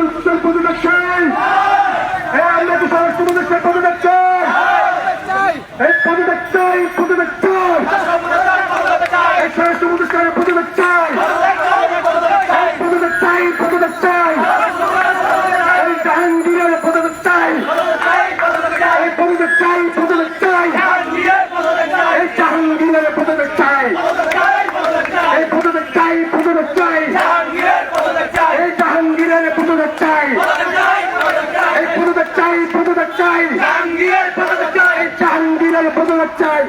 উপদেষ্টার পদত্যাগ চাই। আমরা কি স্বরাষ্ট্র উপদেষ্টার পদত্যাগ চাই? এই পদত্যাগ চাই, পদত্যাগ চাই। এই স্বরাষ্ট্র উপদেষ্টার পদত্যাগ চাই, পদত্যাগ চাই, পদত্যাগ চাই। এই জাহাঙ্গীরের পদত্যাগ চাই, এই পদত্যাগ চাই, পদত্যাগ চাই। এই জাহাঙ্গীরের পদত্যাগ চাই, এই পদত্যাগ চাই, পদত্যাগ চাই। এই জাহাঙ্গীরের পদত্যাগ চাই, এই পদত্যাগ চাই, পদত্যাগ চাই। এই জাহাঙ্গীরের পদত্যাগ চাই,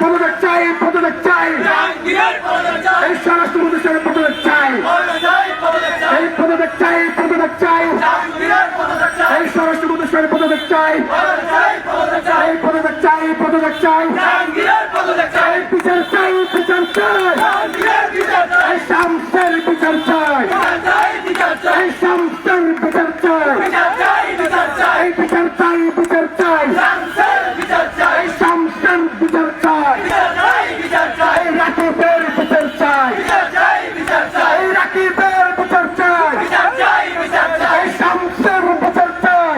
পদত্যাগ চাই, পদত্যাগ চাই। এই স্বরাষ্ট্র উপদেষ্টার পদত্যাগ চাই, এই পদত্যাগ চাই, পদত্যাগ চাই। এই স্বরাষ্ট্র উপদেষ্টার পদত্যাগ চাই, এই পদত্যাগ চাই, পদত্যাগ চাই। এই বিচার চাই, বিচার চাই। এই শামসের বিচার চাই, এই শামসের বিচার চাই। এই বিচার চাই, বিচার চাই। এই শামসের বিচার চাই, এই রাকিবের বিচার চাই, এই রাকিবের বিচার চাই। এই শামসের বিচার চাই,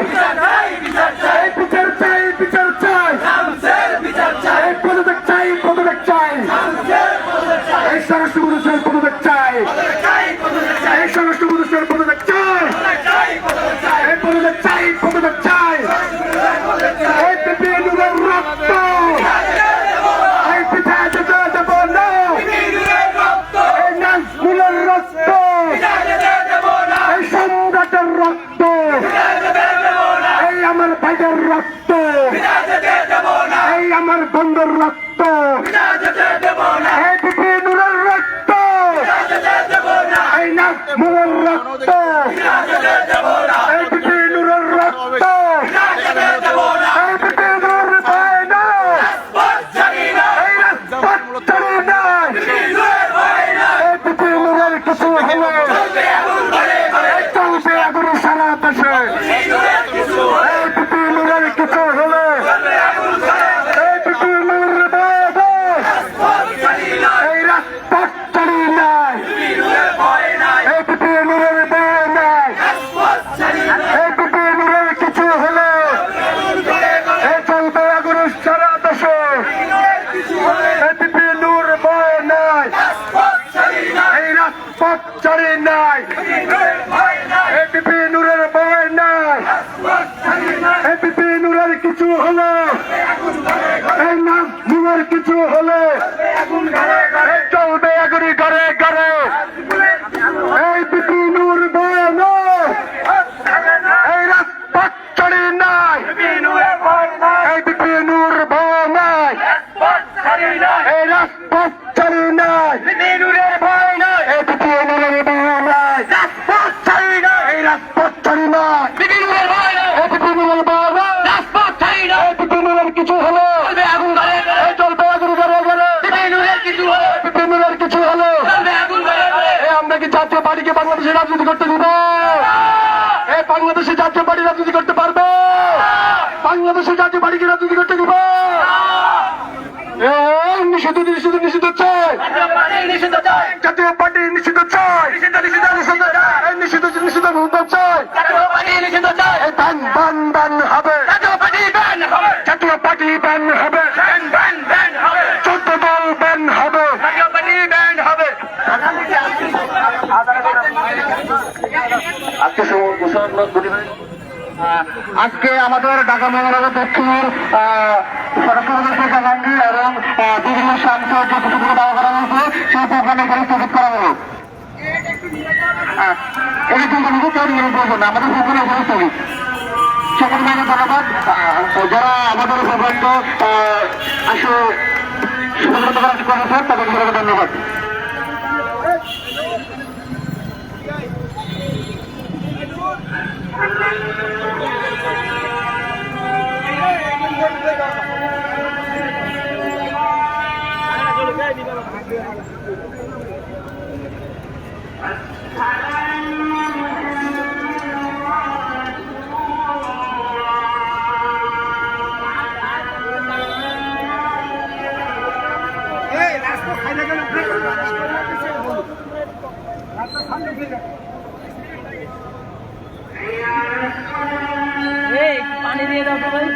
এই বিচার চাই, বিচার চাই। এই পদত্যাগ চাই, পদত্যাগ চাই। এই স্বরাষ্ট্র উপদেষ্টার পদত্যাগ চাই, এই স্বরাষ্ট্র উপদেষ্টার পদত্যাগ চাই। এই পদত্যাগ চাই, পদত্যাগ চাই। এই বিপিনুরের রক্ত এই পিঠা যেতে দেব না। এই নাজমুলের রক্ত, এই সম্রাটের রক্ত, এই আমার ভাইদের রক্ত, এই আমার বন্ধুর রক্ত, এই বিপিনুরের রক্ত, এই নাজমুলের রক্ত, এই বিপিনুরের রক্ত, এই বিপিনুর ভয় নাই, এই রাজপথ ছাড়ি নাই। এই বিপিনুরের কিছু হলে চলবে আগুন সারা দেশে। এই বিপিনুরের কিছু হলে এই বিপিনুর ভয় নাই, এই রাজপথ ছাড়ি নাই। এই বিপিনুরের ভয় নাই, এই বিপিনুরের কিছু হলে এই চলবে আগুন সারা দেশে। এই বিপিনুর ভয় নাই, এই রাজপথ ছাড়ি নাই। এই বিপিনুরের ভয় নাই, এই বিপিনুরের কিছু হলে এই নাজমুলের কিছু হলে এই চলবে আগুনি ঘরে ঘরে। এই বিপিনুর ভয় নাই, এই রাজপথ ছাড়ি নাই। এই বিপিনুর ভয় নাই, এই রাজপথ ছাড়ি নাই। এই বিপিনুরের ভয় নাই, এই রাজপথ ছাড়ি নাই। এই রাজপথ ছাড়ি নাই, এই বিপিনুরের ভয় নাই, এই বিপিনুরের কিছু হলো এই চলবে আগুন ঘরে ঘরে। বিপিনুরের কিছু হলো এই আমরা কি জাতীয় পার্টিকে বাংলাদেশে রাজনীতি করতে দিব? এই বাংলাদেশে জাতীয় পার্টি রাজনীতি করতে পারবে? বাংলাদেশে জাতীয় পার্টিকে রাজনীতি করতে দিব? এই নিষিদ্ধ নিষিদ্ধ নিষিদ্ধ চাই, জাতীয় পার্টি নিষিদ্ধ চাই, এই নিষিদ্ধ নিষিদ্ধ চাই। এই ব্যান ব্যান ব্যান হবে, জাতীয় পার্টি ব্যান হবে, 14 দল ব্যান হবে। আজকে আমাদের ঢাকা মহানগর দক্ষিণের স্বরাষ্ট্র জাহাঙ্গীর এবং বিভিন্ন সাংসদ যতটুকু দাওয়া করা হয়েছে সেই প্রোগ্রামে এখানে স্থগিত করা হলো। এটা কিন্তু নিজে তৈরি করে প্রয়োজন, আমাদের প্রোগ্রামে এখানে স্থগিত। সকল মানে ধন্যবাদ যারা আমাদের প্রোগ্রামটা আসলে সুবিধা করেছেন তাদের ধন্যবাদ। রাস্তা এই পানি দিয়ে দাও তো ভাই।